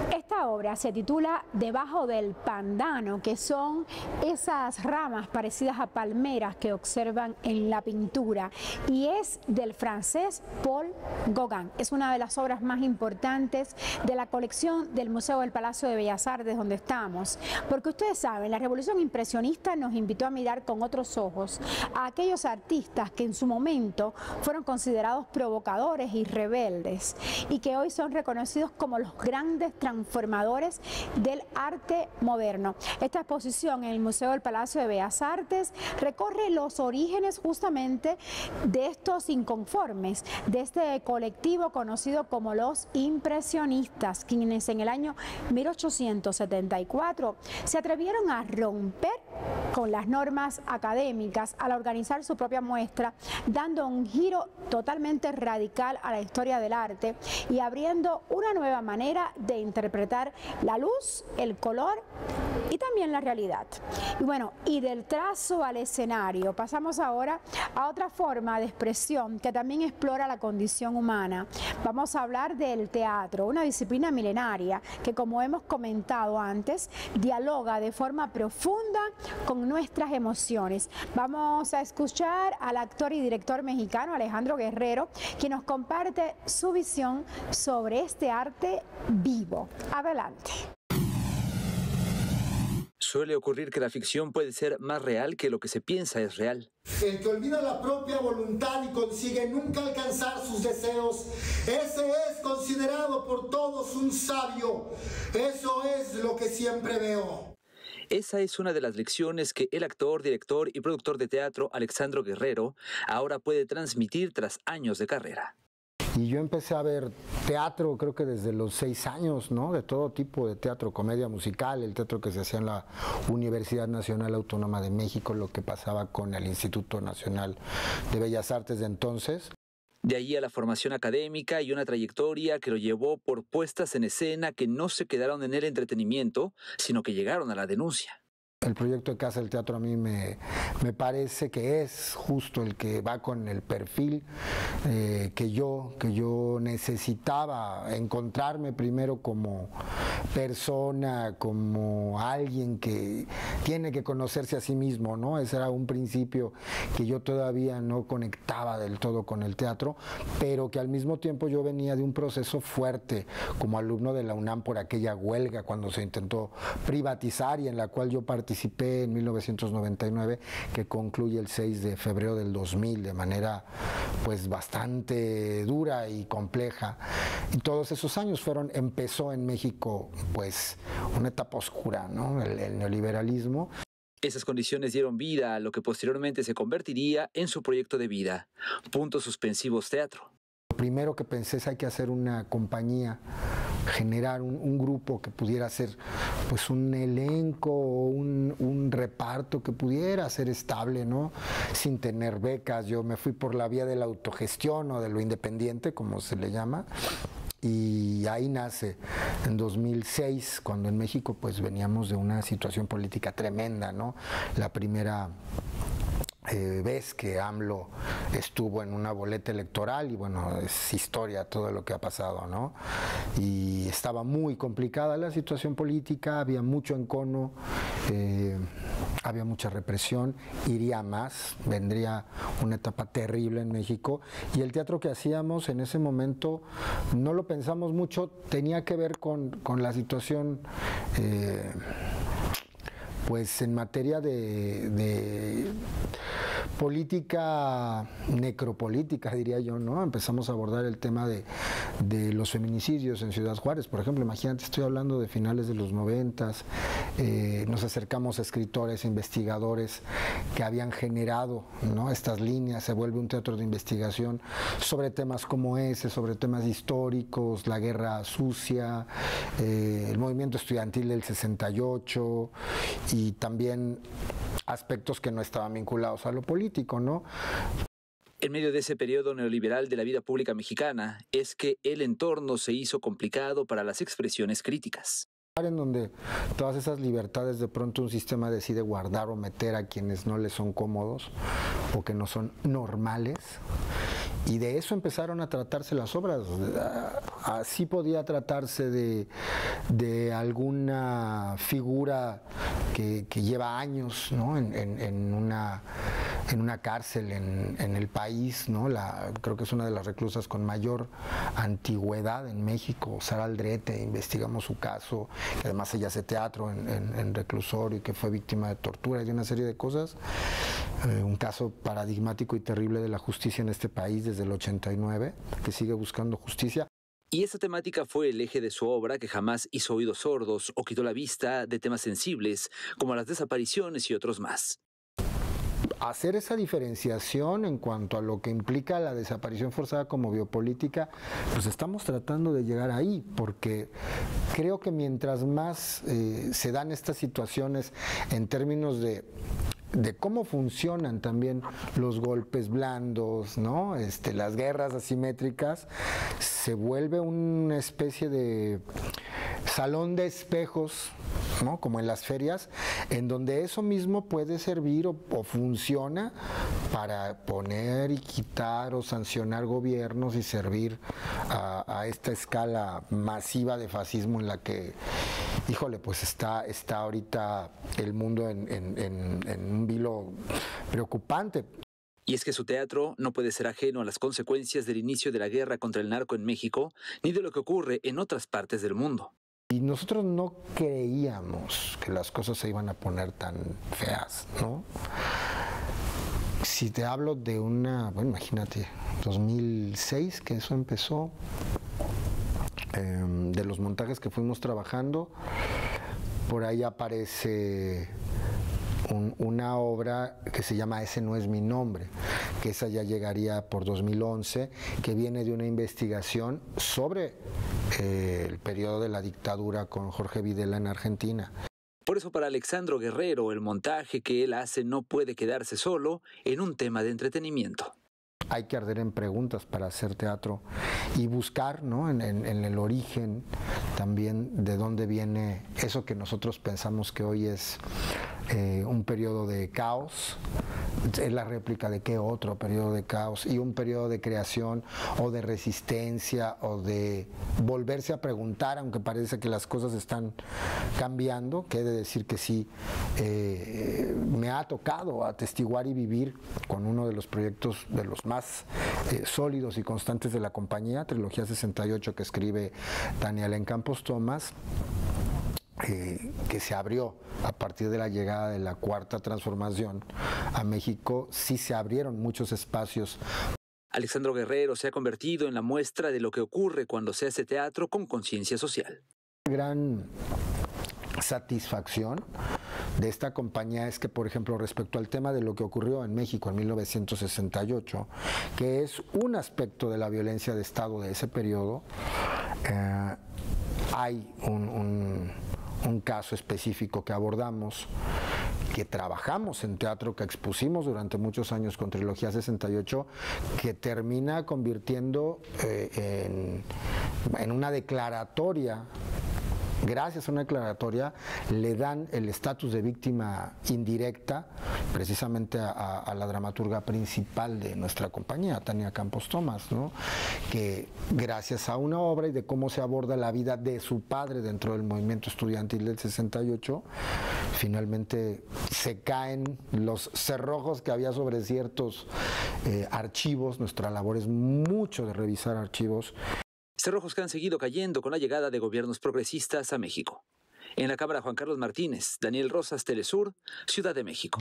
Esta obra se titula Debajo del Pandano, que son esas ramas parecidas a palmeras que observan en la pintura, y es del francés Paul Gauguin. Es una de las obras más importantes de la colección del Museo del Palacio de Bellas Artes donde estamos, porque ustedes saben, la Revolución Impresionista nos invitó a mirar con otros ojos a aquellos artistas que en su momento fueron considerados provocadores y rebeldes y que hoy son reconocidos como los grandes transformadores del arte moderno. Esta exposición en el Museo del Palacio de Bellas Artes recorre los orígenes justamente de estos inconformes, de este colectivo conocido como los impresionistas, quienes en el año 1874 se atrevieron a romper con las normas académicas al organizar su propia muestra, dando un giro totalmente radical a la historia del arte y abriendo una nueva manera de interpretar la luz, el color y también la realidad. Y bueno, y del trazo al escenario pasamos ahora a otra forma de expresión que también explora la condición humana. Vamos a hablar del teatro, una disciplina milenaria que, como hemos comentado antes, dialoga de forma profunda con nuestras emociones. Vamos a escuchar al actor y director mexicano Alejandro Guerrero, quien nos comparte su visión sobre este arte vivo. Adelante. Suele ocurrir que la ficción puede ser más real que lo que se piensa es real. El que olvida la propia voluntad y consigue nunca alcanzar sus deseos, ese es considerado por todos un sabio. Eso es lo que siempre veo. Esa es una de las lecciones que el actor, director y productor de teatro Alejandro Guerrero ahora puede transmitir tras años de carrera. Y yo empecé a ver teatro, creo que desde los 6 años, ¿no? De todo tipo de teatro, comedia musical, el teatro que se hacía en la Universidad Nacional Autónoma de México, lo que pasaba con el Instituto Nacional de Bellas Artes de entonces. De allí a la formación académica y una trayectoria que lo llevó por puestas en escena que no se quedaron en el entretenimiento, sino que llegaron a la denuncia. El proyecto de Casa del Teatro a mí me parece que es justo el que va con el perfil que yo necesitaba encontrarme primero como persona, como alguien que tiene que conocerse a sí mismo, ¿no? Ese era un principio que yo todavía no conectaba del todo con el teatro, pero que al mismo tiempo yo venía de un proceso fuerte como alumno de la UNAM por aquella huelga cuando se intentó privatizar y en la cual yo participé en 1999, que concluye el 6 de febrero del 2000 de manera pues bastante dura y compleja. Y todos esos años empezó en México pues una etapa oscura, ¿no? El neoliberalismo. Esas condiciones dieron vida a lo que posteriormente se convertiría en su proyecto de vida, Puntos Suspensivos Teatro. Lo primero que pensé es hay que hacer una compañía, generar un grupo que pudiera ser pues un elenco o un reparto que pudiera ser estable, ¿no? Sin tener becas. Yo me fui por la vía de la autogestión o de lo independiente, como se le llama. Y ahí nace en 2006, cuando en México pues veníamos de una situación política tremenda, ¿no? La primera vez que AMLO estuvo en una boleta electoral y bueno, es historia todo lo que ha pasado, ¿no? Y estaba muy complicada la situación política, había mucho encono, había mucha represión, iría más, vendría una etapa terrible en México y el teatro que hacíamos en ese momento no lo pensamos mucho, tenía que ver con la situación pues en materia de política necropolítica, diría yo, ¿no? Empezamos a abordar el tema de los feminicidios en Ciudad Juárez, por ejemplo. Imagínate, estoy hablando de finales de los 90s, nos acercamos a escritores, investigadores que habían generado, ¿no? Estas líneas, se vuelve un teatro de investigación sobre temas como ese, sobre temas históricos, la guerra sucia, el movimiento estudiantil del 68 y también aspectos que no estaban vinculados a lo político, ¿no? En medio de ese periodo neoliberal de la vida pública mexicana, es que el entorno se hizo complicado para las expresiones críticas. En donde todas esas libertades de pronto un sistema decide guardar o meter a quienes no les son cómodos o que no son normales, y de eso empezaron a tratarse las obras. Así podía tratarse de alguna figura que lleva años, ¿no? en una cárcel en el país, ¿no? Creo que es una de las reclusas con mayor antigüedad en México, Sara Aldrete. Investigamos su caso, que además ella hace teatro en reclusorio y que fue víctima de tortura y de una serie de cosas. Un caso paradigmático y terrible de la justicia en este país desde el 89, que sigue buscando justicia. Y esa temática fue el eje de su obra, que jamás hizo oídos sordos o quitó la vista de temas sensibles como las desapariciones y otros más. Hacer esa diferenciación en cuanto a lo que implica la desaparición forzada como biopolítica, pues estamos tratando de llegar ahí, porque creo que mientras más se dan estas situaciones en términos de cómo funcionan también los golpes blandos, ¿no? Las guerras asimétricas, se vuelve una especie de salón de espejos, ¿no? Como en las ferias, en donde eso mismo puede servir o funciona para poner y quitar o sancionar gobiernos y servir a esta escala masiva de fascismo en la que, híjole, pues está ahorita el mundo en un vilo preocupante. Y es que su teatro no puede ser ajeno a las consecuencias del inicio de la guerra contra el narco en México, ni de lo que ocurre en otras partes del mundo. Y nosotros no creíamos que las cosas se iban a poner tan feas, ¿no? Si te hablo de bueno, imagínate, 2006 que eso empezó, de los montajes que fuimos trabajando, por ahí aparece una obra que se llama Ese no es mi nombre, que esa ya llegaría por 2011, que viene de una investigación sobre el periodo de la dictadura con Jorge Videla en Argentina. Por eso para Alexandro Guerrero el montaje que él hace no puede quedarse solo en un tema de entretenimiento. Hay que arder en preguntas para hacer teatro y buscar, ¿no? en el origen también de dónde viene eso que nosotros pensamos que hoy es un periodo de caos. Es la réplica de qué otro periodo de caos, y un periodo de creación o de resistencia o de volverse a preguntar, aunque parece que las cosas están cambiando, que he de decir que sí, me ha tocado atestiguar y vivir con uno de los proyectos de los más sólidos y constantes de la compañía, Trilogía 68, que escribe Daniela en Campos Thomas, que se abrió a partir de la llegada de la Cuarta Transformación a México. Sí se abrieron muchos espacios. Alexandro Guerrero se ha convertido en la muestra de lo que ocurre cuando se hace teatro con conciencia social. Gran satisfacción de esta compañía es que, por ejemplo, respecto al tema de lo que ocurrió en México en 1968, que es un aspecto de la violencia de Estado de ese periodo, hay un caso específico que abordamos, que trabajamos en teatro, que expusimos durante muchos años con Trilogía 68, que termina convirtiendo en una declaratoria. Gracias a una declaratoria le dan el estatus de víctima indirecta precisamente a la dramaturga principal de nuestra compañía, Tania Campos Thomas, ¿no? Que gracias a una obra y de cómo se aborda la vida de su padre dentro del movimiento estudiantil del 68, finalmente se caen los cerrojos que había sobre ciertos archivos. Nuestra labor es mucho de revisar archivos. Cerrojos que han seguido cayendo con la llegada de gobiernos progresistas a México. En la Cámara, Juan Carlos Martínez, Daniel Rosas, Telesur, Ciudad de México.